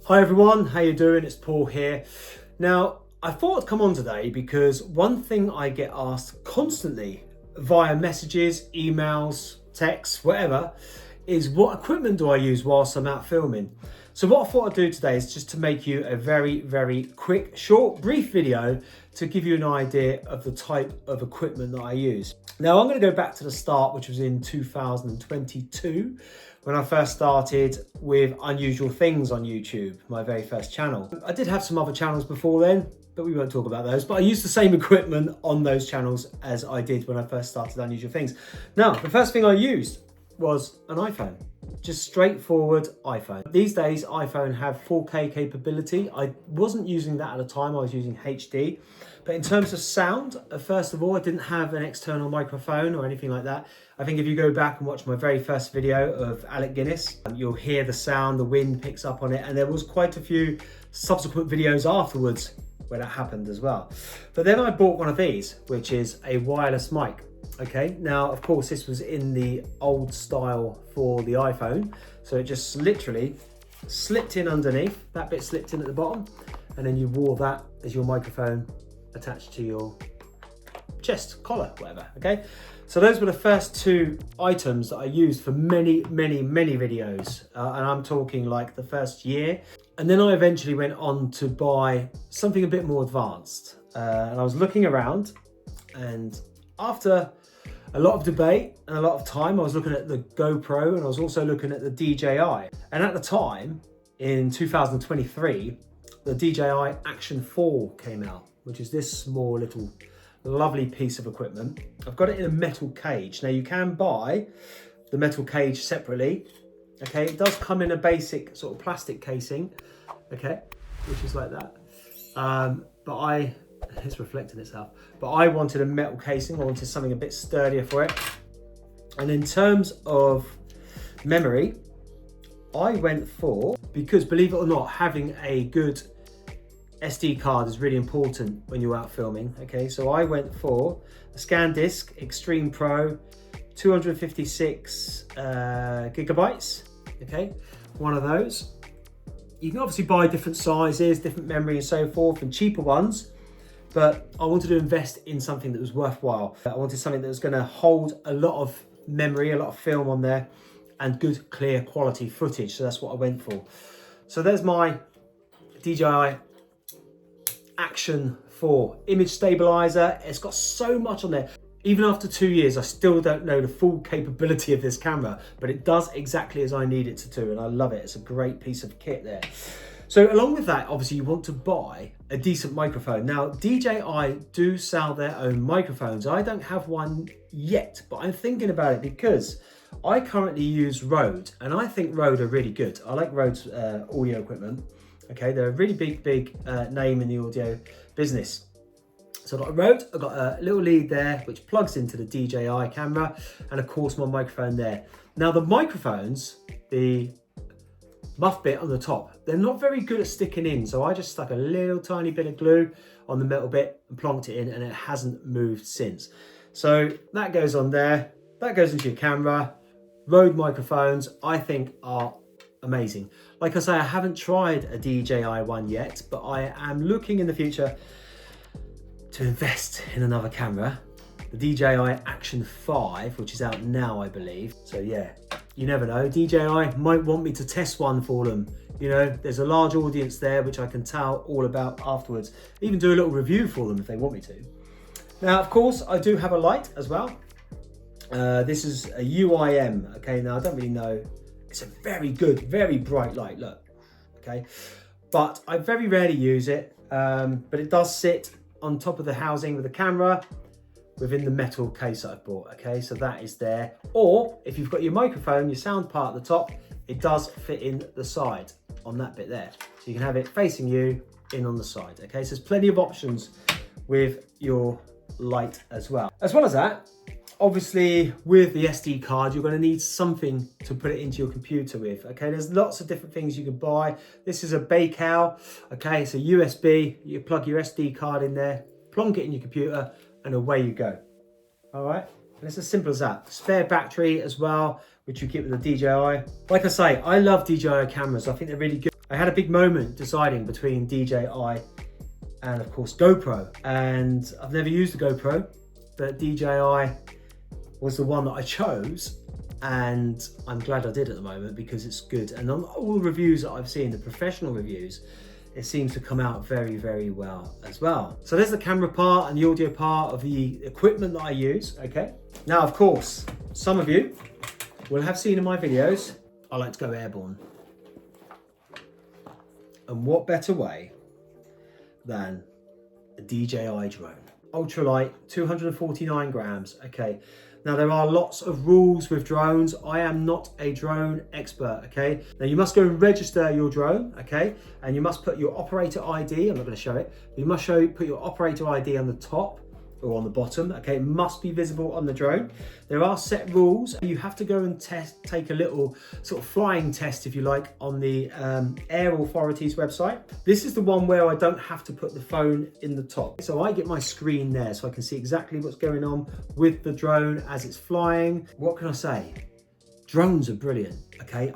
Hi everyone, how you doing? It's Paul here. Now, I thought I'd come on today because one thing I get asked constantly via messages, emails, texts, whatever, is what equipment do I use whilst I'm out filming? So what I thought I'd do today is just to make you a very quick, short, brief video to give you an idea of the type of equipment that I use. Now I'm going to go back to the start, which was in 2022, when I first started with Unusual Things on YouTube, my very first channel. I did have some other channels before then, but we won't talk about those. But I used the same equipment on those channels as I did when I first started Unusual Things. Now, the first thing I used was an iPhone. Just straightforward iPhone. These days, iPhone have 4K capability. I wasn't using that at the time, I was using HD. But in terms of sound, first of all, I didn't have an external microphone or anything like that. I think if you go back and watch my very first video of Alec Guinness, you'll hear the sound, the wind picks up on it, and there was quite a few subsequent videos afterwards where that happened as well. But then I bought one of these, which is a wireless mic. Okay, now of course this was in the old style for the iPhone, so it just literally slipped in underneath, that bit slipped in at the bottom, and then you wore that as your microphone attached to your chest, collar, whatever. Okay, so those were the first two items that I used for many videos, and I'm talking like the first year. And then I eventually went on to buy something a bit more advanced, and I was looking around, and after a lot of debate and a lot of time, I was looking at the GoPro and I was also looking at the DJI. And at the time, in 2023, the DJI Action 4 came out, which is this small little lovely piece of equipment. I've got it in a metal cage. Now you can buy the metal cage separately. Okay, it does come in a basic sort of plastic casing, okay, which is like that. But it's reflecting itself. But I wanted a metal casing. I wanted something a bit sturdier for it. And in terms of memory, I went for, because believe it or not, having a good SD card is really important when you're out filming. Okay, so I went for a SanDisk Extreme Pro, 256 gigabytes. Okay, one of those. You can obviously buy different sizes, different memory and so forth, and cheaper ones. But I wanted to invest in something that was worthwhile. I wanted something that was going to hold a lot of memory, a lot of film on there, and good, clear quality footage. So that's what I went for. So there's my DJI Action 4 image stabilizer. It's got so much on there. Even after 2 years, I still don't know the full capability of this camera, but it does exactly as I need it to do, and I love it. It's a great piece of kit there. So along with that, obviously you want to buy a decent microphone. Now, DJI do sell their own microphones. I don't have one yet, but I'm thinking about it because I currently use Rode, and I think Rode are really good. I like Rode's audio equipment. Okay, they're a really big name in the audio business. So I've got a Rode, I've got a little lead there, which plugs into the DJI camera, and of course my microphone there. Now the microphones, the muff bit on the top, they're not very good at sticking in, so I just stuck a little tiny bit of glue on the metal bit and plonked it in, and it hasn't moved since. So that goes on there, that goes into your camera. Rode microphones, I think, are amazing. Like I say, I haven't tried a DJI one yet, but I am looking in the future to invest in another camera, the DJI Action 5, which is out now, I believe. So yeah, you never know, DJI might want me to test one for them. You know, there's a large audience there, which I can tell all about afterwards. Even do a little review for them if they want me to. Now, of course, I do have a light as well. This is a UIM, okay? Now, I don't really know. It's a very good, very bright light, look, okay? But I very rarely use it, but it does sit on top of the housing with the camera within the metal case that I've bought, okay? So that is there. Or if you've got your microphone, your sound part at the top, it does fit in the side on that bit there. So you can have it facing you in on the side, okay? So there's plenty of options with your light as well. As well as that, obviously with the SD card, you're going to need something to put it into your computer with, okay? There's lots of different things you can buy. This is a Baikal, okay? It's a USB. You plug your SD card in there, plonk it in your computer, and away you go. All right? And it's as simple as that. Spare battery as well, which you get with the DJI. Like I say, I love DJI cameras. I think they're really good. I had a big moment deciding between DJI and of course GoPro, and I've never used the GoPro, but DJI was the one that I chose, and I'm glad I did at the moment because it's good. And on all the reviews that I've seen, the professional reviews, it seems to come out very, very well as well. So there's the camera part and the audio part of the equipment that I use, okay? Now, of course, some of you will have seen in my videos, I like to go airborne. And what better way than a DJI drone? Ultralight, 249 grams, okay? Now there are lots of rules with drones. I am not a drone expert, okay? Now you must go and register your drone, okay? And you must put your operator ID, I'm not gonna show it, but you must put your operator ID on the top or on the bottom, okay? It must be visible on the drone. There are set rules. You have to go and take a little sort of flying test, if you like, on the Air Authority's website. This is the one where I don't have to put the phone in the top. So I get my screen there so I can see exactly what's going on with the drone as it's flying. What can I say? Drones are brilliant, okay?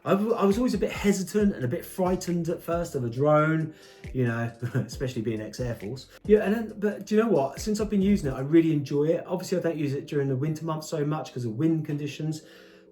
I was always a bit hesitant and a bit frightened at first of a drone, you know, especially being ex-Air Force. Yeah, but do you know what? Since I've been using it, I really enjoy it. Obviously, I don't use it during the winter months so much because of wind conditions.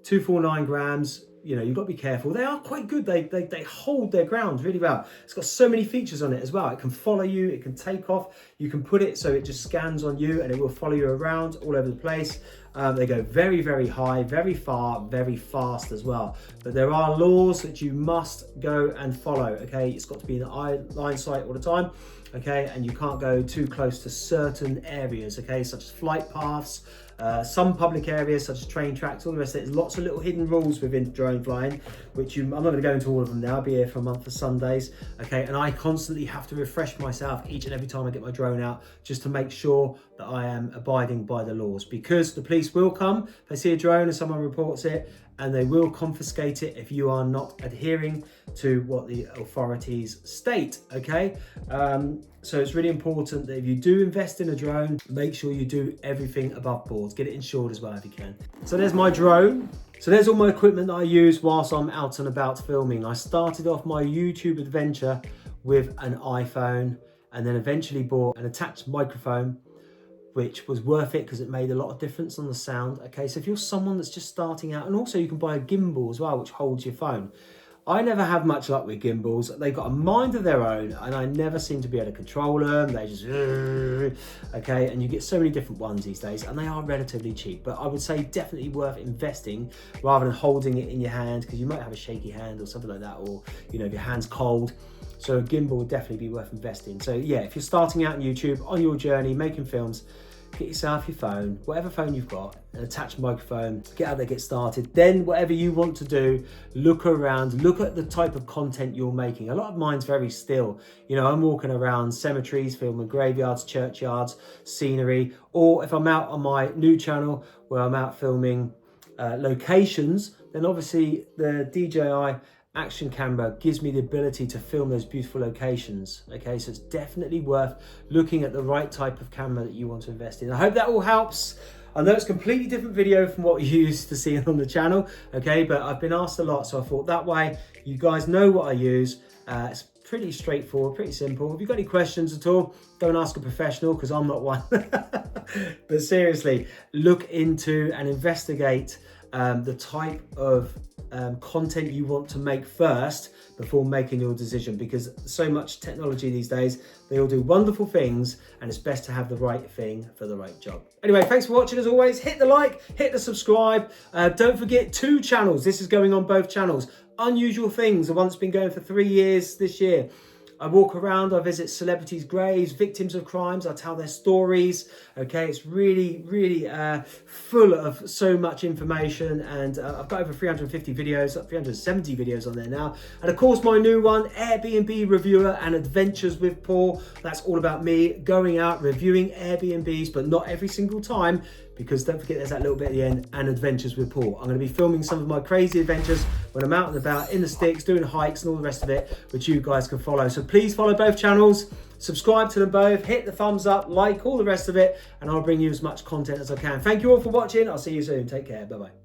249 grams, you know, you've got to be careful. They are quite good. They hold their ground really well. It's got so many features on it as well. It can follow you, it can take off. You can put it so it just scans on you and it will follow you around all over the place. They go very, very high, very far, very fast as well. But there are laws that you must go and follow, okay? It's got to be in line sight all the time, okay? And you can't go too close to certain areas, okay? Such as flight paths, some public areas such as train tracks, all the rest of it. There's lots of little hidden rules within drone flying, which I'm not going to go into all of them now. I'll be here for a month for Sundays, okay? And I constantly have to refresh myself each and every time I get my drone out just to make sure that I am abiding by the laws, because the police will come if they see a drone and someone reports it, and they will confiscate it if you are not adhering to what the authorities state, okay? So it's really important that if you do invest in a drone, make sure you do everything above board. Get it insured as well if you can. So there's my drone. So there's all my equipment that I use whilst I'm out and about filming. I started off my YouTube adventure with an iPhone and then eventually bought an attached microphone, which was worth it because it made a lot of difference on the sound. Okay, so if you're someone that's just starting out, and also you can buy a gimbal as well, which holds your phone. I never have much luck with gimbals. They've got a mind of their own and I never seem to be able to control them. They just, okay, and you get so many different ones these days and they are relatively cheap, but I would say definitely worth investing rather than holding it in your hand, because you might have a shaky hand or something like that, or, you know, if your hand's cold. So a gimbal would definitely be worth investing. So yeah, if you're starting out on YouTube, on your journey, making films, get yourself your phone, whatever phone you've got, an attached microphone, get out there, get started. Then whatever you want to do, look around, look at the type of content you're making. A lot of mine's very still. You know, I'm walking around cemeteries, filming graveyards, churchyards, scenery, or if I'm out on my new channel where I'm out filming locations, then obviously the DJI action camera gives me the ability to film those beautiful locations. Okay, so it's definitely worth looking at the right type of camera that you want to invest in. I hope that all helps. I know it's a completely different video from what you used to see on the channel, okay, but I've been asked a lot, so I thought that way you guys know what I use. It's pretty straightforward, pretty simple. If you've got any questions at all, don't ask a professional, because I'm not one. But seriously, look into and investigate the type of content you want to make first before making your decision, because so much technology these days, they all do wonderful things and it's best to have the right thing for the right job. Anyway, thanks for watching as always. Hit the like, hit the subscribe. Don't forget 2 channels. This is going on both channels. Unusual Things, the one that's been going for 3 years this year. I walk around, I visit celebrities' graves, victims of crimes, I tell their stories, okay? It's really, really full of so much information, and I've got over 350 videos, 370 videos on there now. And of course, my new one, Airbnb Reviewer and Adventures with Paul. That's all about me going out, reviewing Airbnbs, but not every single time, because don't forget there's that little bit at the end, and Adventures with Paul. I'm going to be filming some of my crazy adventures when I'm out and about in the sticks, doing hikes and all the rest of it, which you guys can follow. So please follow both channels, subscribe to them both, hit the thumbs up, like, all the rest of it, and I'll bring you as much content as I can. Thank you all for watching. I'll see you soon. Take care. Bye-bye.